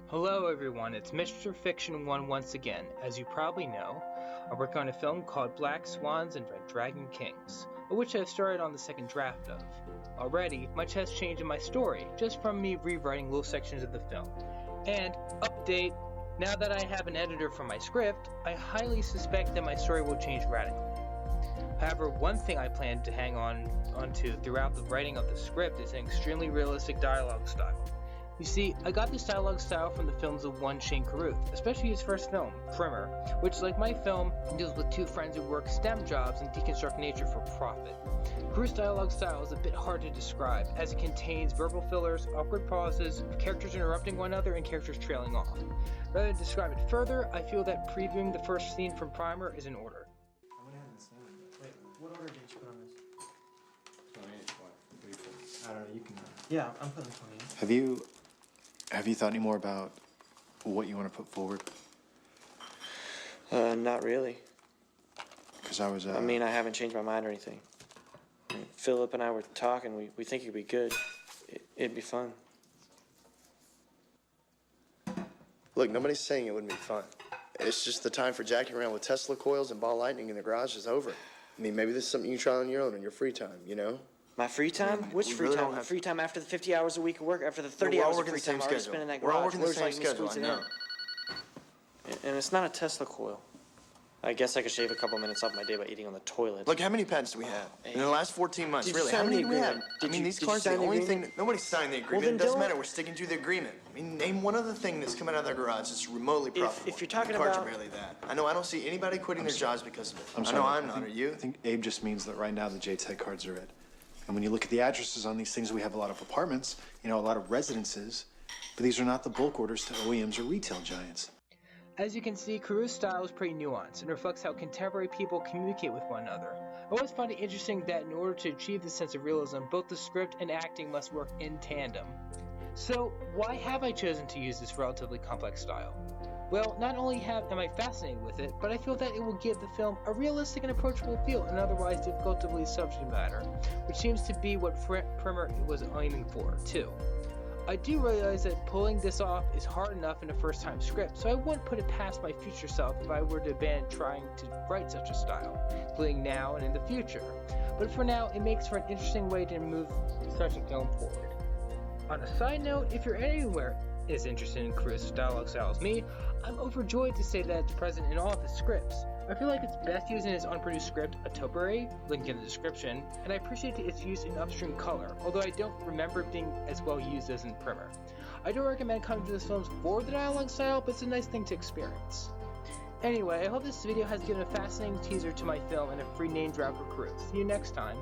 Hello everyone, it's Mr. Fiction 1 once again. As you probably know, I work on a film called Black Swans and Red Dragon Kings, which I've started on the second draft of. Already, much has changed in my story, just from me rewriting little sections of the film. And, update, now that I have an editor for my script, I highly suspect that my story will change radically. However, one thing I plan to hang onto throughout the writing of the script is an extremely realistic dialogue style. You see, I got this dialogue style from the films of one Shane Carruth, especially his first film, Primer, which, like my film, deals with two friends who work STEM jobs and deconstruct nature for profit. Carruth's dialogue style is a bit hard to describe, as it contains verbal fillers, awkward pauses, characters interrupting one another, and characters trailing off. Rather than describe it further, I feel that previewing the first scene from Primer is in order. I'm gonna have this scene. Wait, what order did you put on this? 28, I don't know, you can... Yeah, I'm putting 28. Have you thought any more about what you want to put forward? Not really. Because I was, I mean, I haven't changed my mind or anything. I mean, Philip and I were talking, we think it'd be good. It'd be fun. Look, nobody's saying it wouldn't be fun. It's just the time for jacking around with Tesla coils and ball lightning in the garage is over. I mean, maybe this is something you try on your own in your free time, you know? My free time? Which free really time? don't have- Free time after the 50 hours a week of work, after the 30 We're all hours of working free the same time I already schedule. spend in that We're all garage. working the Where's, same like, me schedule, I squeezing know. in? And it's not a Tesla coil. I guess I could shave a couple minutes off my day by eating on the toilet. Look, how many patents do we have? In the last 14 months, Did you really? sign How many the do we have? agreement? I Did mean, you- these did you cars, the sign the only agreement? thing... Nobody signed the agreement. then It doesn't don't- matter. We're sticking to the agreement. I mean, name one other thing that's come out of their garage that's remotely profitable. if you're talking the cars about- are barely that. I know I don't see anybody quitting their jobs because of it. I'm I sorry. know I'm not. Are you? I think Abe just means that right now the JTEC cards are red. And when you look at the addresses on these things, we have a lot of apartments, a lot of residences, but these are not the bulk orders to OEMs or retail giants. As you can see, Carruth's style is pretty nuanced and reflects how contemporary people communicate with one another. I always find it interesting that in order to achieve this sense of realism, both the script and acting must work in tandem. So, why have I chosen to use this relatively complex style? Well, not only am I fascinated with it, but I feel that it will give the film a realistic and approachable feel in otherwise difficult to believe subject matter, which seems to be what Primer was aiming for, too. I do realize that pulling this off is hard enough in a first-time script, so I wouldn't put it past my future self if I were to abandon trying to write such a style, including now and in the future. But for now, it makes for an interesting way to move such a film forward. On a side note, if you're anywhere as interested in Carruth's dialogue style as me, I'm overjoyed to say that it's present in all of his scripts. I feel like it's best used in his unproduced script, A Topiary, link in the description, and I appreciate its use in Upstream Color, although I don't remember it being as well used as in Primer. I don't recommend coming to this film for the dialogue style, but it's a nice thing to experience. Anyway, I hope this video has given a fascinating teaser to my film and a free name drop for Carruth. See you next time.